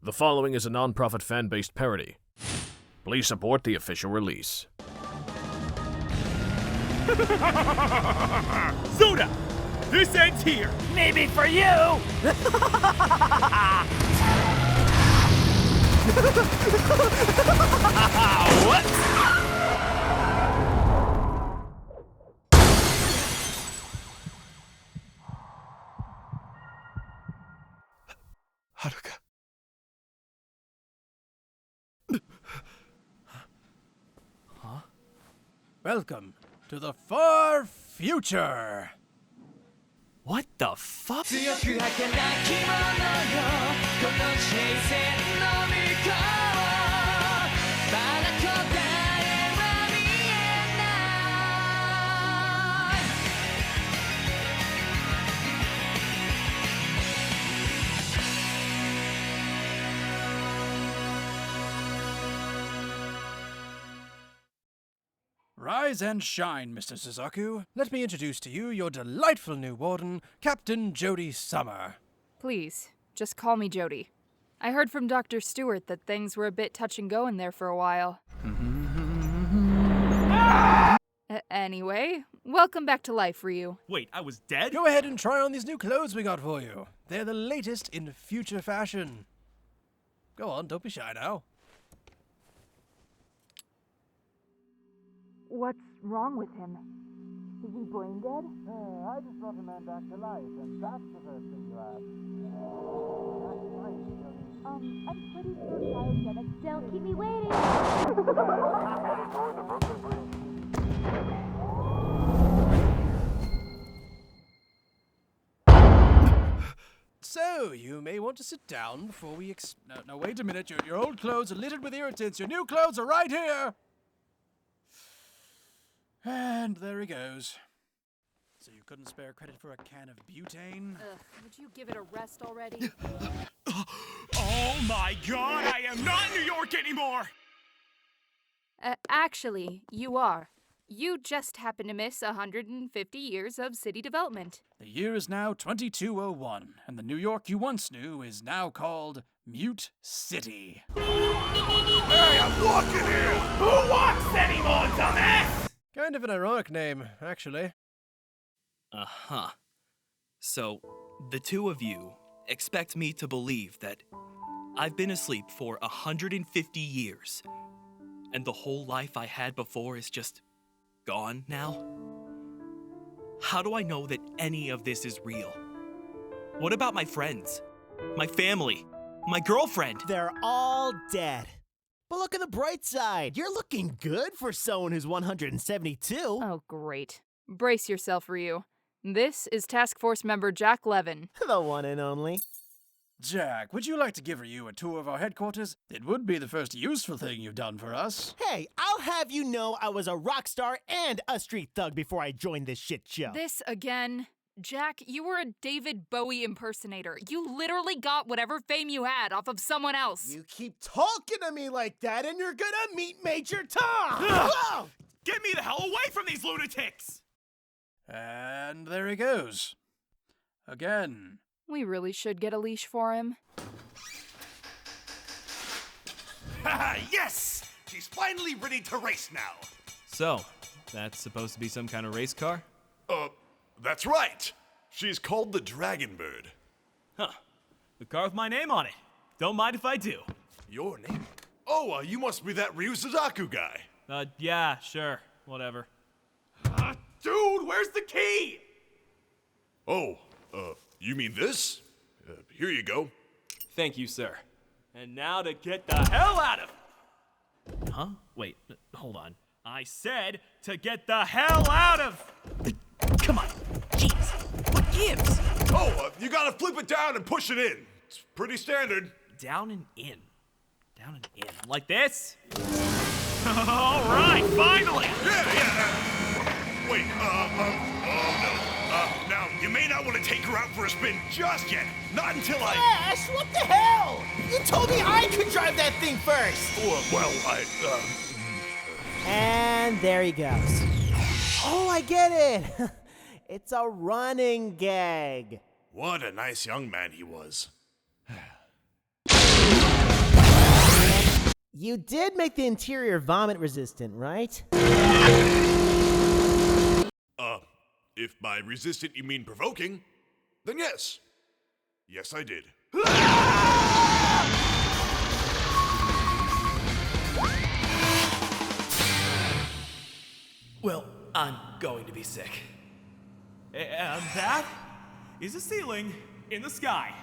The following is a non-profit fan-based parody. Please support the official release. Zoda! This ends here! Maybe for you! What? Haruka. Huh? Welcome to the far future! What the fuck? Rise and shine, Mr. Suzaku. Let me introduce to you your delightful new warden, Captain Jody Summer. Please, just call me Jody. I heard from Dr. Stewart that things were a bit touch and go in there for a while. Anyway, welcome back to life, Ryu. Wait, I was dead? Go ahead and try on these new clothes we got for you. They're the latest in future fashion. Go on, don't be shy now. What's wrong with him? Is he brain dead? I just brought a man back to life, and that's the first thing you ask. I'm pretty sure cryogenics don't keep me waiting. So, you may want to sit down before we No, wait a minute. Your old clothes are littered with irritants. Your new clothes are right here. And there he goes. So you couldn't spare credit for a can of butane? Would you give it a rest already? Oh my god, I am not in New York anymore! Actually, you are. You just happen to miss 150 years of city development. The year is now 2201, and the New York you once knew is now called Mute City. Hey, I'm walking here! Who walks anymore, dumbass? Kind of an ironic name, actually. Uh-huh. So, the two of you expect me to believe that I've been asleep for 150 years, and the whole life I had before is just gone now? How do I know that any of this is real? What about my friends? My family? My girlfriend? They're all dead. But look at the bright side. You're looking good for someone who's 172. Oh, great. Brace yourself, Ryu. This is Task Force member Jack Levin. The one and only. Jack, would you like to give Ryu a tour of our headquarters? It would be the first useful thing you've done for us. Hey, I'll have you know I was a rock star and a street thug before I joined this shit show. This again? Jack, you were a David Bowie impersonator. You literally got whatever fame you had off of someone else. You keep talking to me like that and you're gonna meet Major Tom! Ugh! Get me the hell away from these lunatics! And there he goes. Again. We really should get a leash for him. Haha, yes! She's finally ready to race now. So, that's supposed to be some kind of race car? That's right. She's called the Dragon Bird. Huh. The car with my name on it. Don't mind if I do. Your name? Oh, you must be that Ryu Suzaku guy. Yeah, sure. Whatever. Dude, where's the key? Oh, you mean this? Here you go. Thank you, sir. And now to get the hell out of... Huh? Wait, hold on. I said to get the hell out of... Come on. Jeez. What gives? Oh, you gotta flip it down and push it in. It's pretty standard. Down and in. Down and in. Like this? All right, finally! Yeah. Wait, oh no. Now, you may not want to take her out for a spin just yet. Not until Ash, what the hell? You told me I could drive that thing first! And there he goes. Oh, I get it! It's a running gag. What a nice young man he was. You did make the interior vomit resistant, right? If by resistant you mean provoking, then yes. Yes, I did. Well, I'm going to be sick. And that is a ceiling in the sky.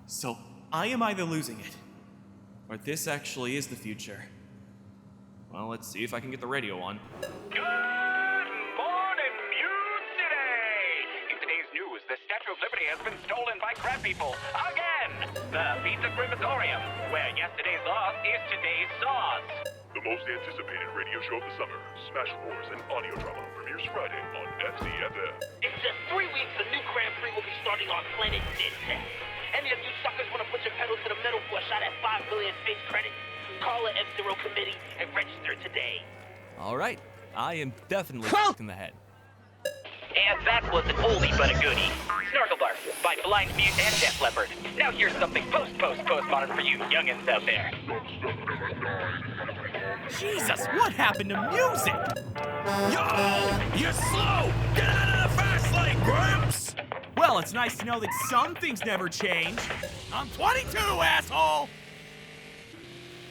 So, I am either losing it, or this actually is the future. Well, let's see if I can get the radio on. Good morning, Mute City! In today's news, the Statue of Liberty has been stolen by crab people again! The Pizza Crematorium, where yesterday's loss is today's sauce. The most anticipated radio show of the summer, Smash Wars and audio drama, premieres Friday on FCFM. In just 3 weeks, the new Grand Prix will be starting on planet Nintech. Any of you suckers want to put your pedal to the metal for a shot at 5 million face credits? Call the F-Zero committee and register today. All right, I am definitely in the head. And that was an oldie but a goodie. Snarklebark by Blind Mute and Def Leppard. Now here's something postmodern for you youngins out there. Jesus, what happened to music? Yo! You're slow! Get out of the fast lane, Gramps! Well, it's nice to know that some things never change. I'm 22, asshole!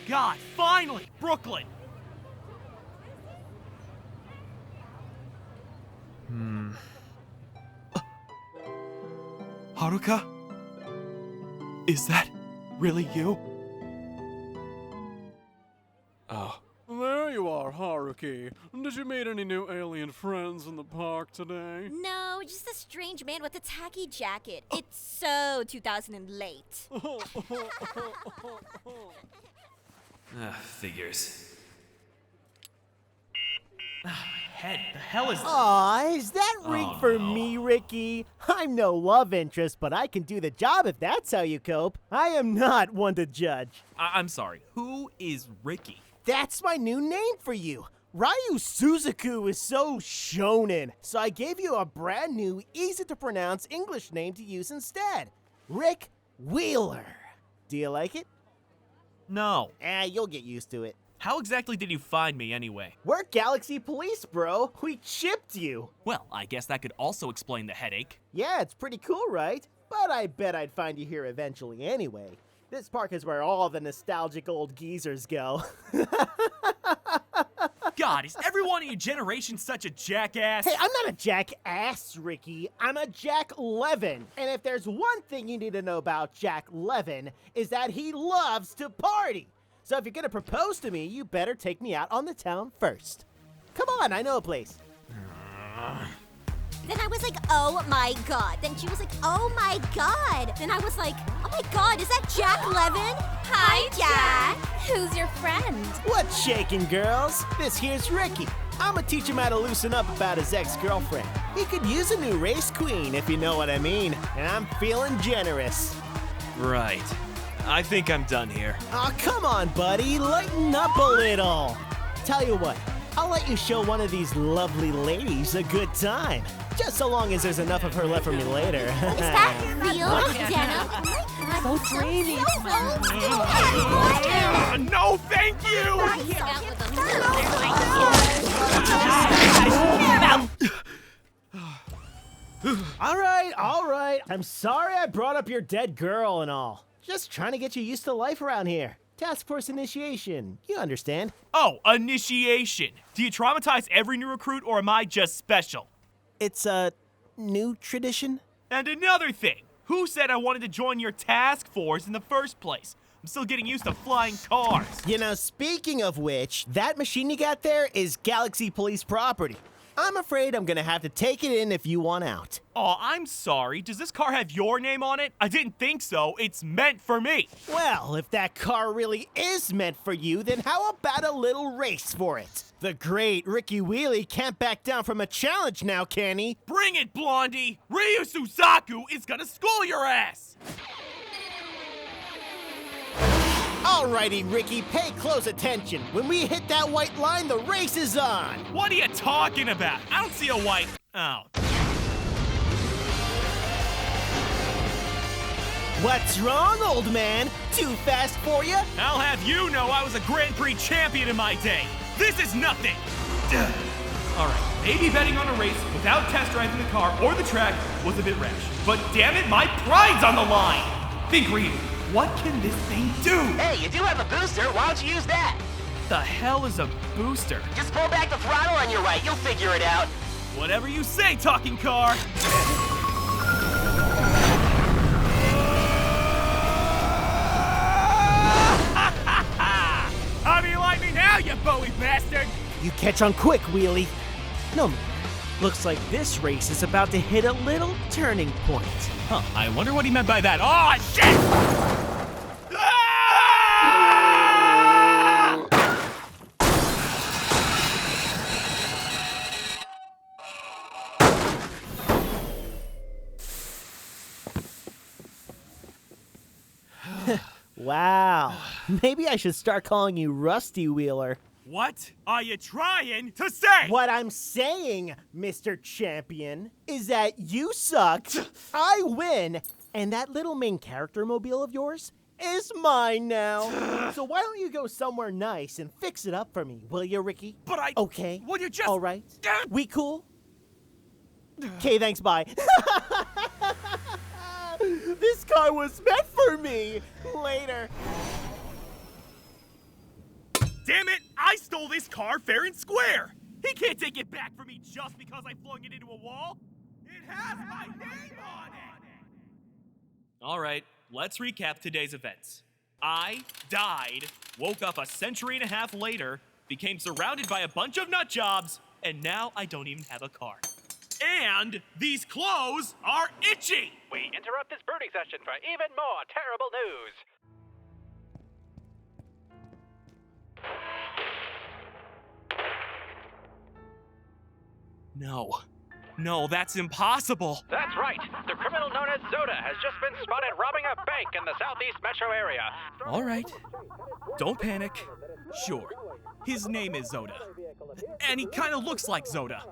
God, finally, Brooklyn! Haruka? Is that really you? Oh. There you are, Haruki. Did you meet any new alien friends in the park today? No, just a strange man with a tacky jacket. It's so 2000 and late. Figures. Head, the hell is Aw, is that ring for me, Ricky? I'm no love interest, but I can do the job if that's how you cope. I am not one to judge. I'm sorry, who is Ricky? That's my new name for you. Ryu Suzaku is so shonen, so I gave you a brand new, easy-to-pronounce English name to use instead. Rick Wheeler. Do you like it? No. You'll get used to it. How exactly did you find me anyway? We're Galaxy Police, bro. We chipped you. Well, I guess that could also explain the headache. Yeah, it's pretty cool, right? But I bet I'd find you here eventually anyway. This park is where all the nostalgic old geezers go. God, is everyone in your generation such a jackass? Hey, I'm not a jackass, Ricky. I'm a Jack Levin. And if there's one thing you need to know about Jack Levin, is that he loves to party. So if you're gonna propose to me, you better take me out on the town first. Come on, I know a place. Then I was like, oh my god. Then she was like, oh my god. Then I was like, oh my god, is that Jack Levin? Hi, Jack. Who's your friend? What's shaking, girls? This here's Ricky. I'ma teach him how to loosen up about his ex-girlfriend. He could use a new race queen, if you know what I mean. And I'm feeling generous. Right. I think I'm done here. Aw, come on, buddy. Lighten up a little. Tell you what, I'll let you show one of these lovely ladies a good time. Just so long as there's enough of her left for me later. Is that real, Denim? Oh my god, so dreamy. No, thank you! All right. I'm sorry I brought up your dead girl and all. Just trying to get you used to life around here. Task Force initiation. You understand. Oh, initiation. Do you traumatize every new recruit, or am I just special? It's a new tradition. And another thing. Who said I wanted to join your task force in the first place? I'm still getting used to flying cars. You know, speaking of which, that machine you got there is Galaxy Police property. I'm afraid I'm gonna have to take it in if you want out. Oh, I'm sorry. Does this car have your name on it? I didn't think so. It's meant for me. Well, if that car really is meant for you, then how about a little race for it? The great Ricky Wheelie can't back down from a challenge now, can he? Bring it, Blondie! Ryu Suzaku is gonna school your ass! Alrighty, Ricky, pay close attention. When we hit that white line, the race is on. What are you talking about? I don't see a white... Oh. What's wrong, old man? Too fast for you? I'll have you know I was a Grand Prix champion in my day. This is nothing. Alright, maybe betting on a race without test driving the car or the track was a bit rash. But damn it, my pride's on the line! Think, Ryu, what can this thing do? Hey, you do have a booster. Why don't you use that? The hell is a booster? Just pull back the throttle on your right. You'll figure it out. Whatever you say, talking car! How do you like me now, you Bowie bastard? You catch on quick, Wheelie. No, man. Looks like this race is about to hit a little turning point. Huh, I wonder what he meant by that. Oh, shit! Wow. Maybe I should start calling you Rusty Wheeler. What are you trying to say? What I'm saying, Mr. Champion, is that you suck, I win, and that little main character mobile of yours is mine now. So why don't you go somewhere nice and fix it up for me, will you, Ricky? But I... Okay. Will you just... All right. We cool? Okay, thanks, bye. This car was meant for me. Later. Damn it! I stole this car fair and square! He can't take it back from me just because I flung it into a wall! It has my name on it! Alright, let's recap today's events. I died, woke up a century and a half later, became surrounded by a bunch of nut jobs, and now I don't even have a car. And these clothes are itchy! We interrupt this brooding session for even more terrible news. No, that's impossible. That's right. The criminal known as Zoda has just been spotted robbing a bank in the southeast metro area. All right. Don't panic. Sure, his name is Zoda. And he kind of looks like Zoda.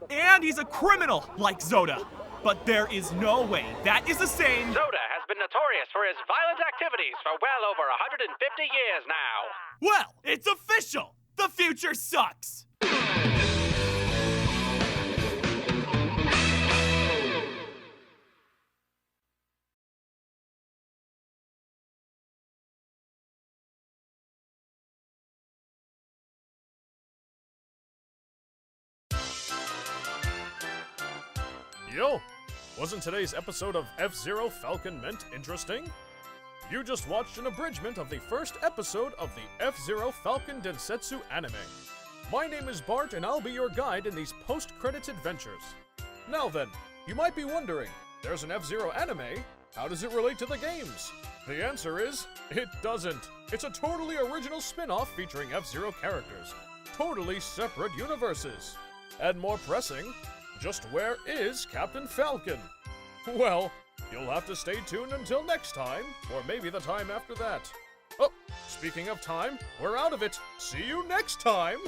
And he's a criminal like Zoda. But there is no way that is the same. Zoda has been notorious for his violent activities for well over 150 years now. Well, it's official. The future sucks. Yo, wasn't today's episode of F-Zero Falcon MENT interesting? You just watched an abridgment of the first episode of the F-Zero Falcon Densetsu anime. My name is Bart and I'll be your guide in these post-credits adventures. Now then, you might be wondering, there's an F-Zero anime, how does it relate to the games? The answer is, it doesn't. It's a totally original spin-off featuring F-Zero characters. Totally separate universes. And more pressing, just where is Captain Falcon? Well, you'll have to stay tuned until next time, or maybe the time after that. Oh, speaking of time, we're out of it. See you next time!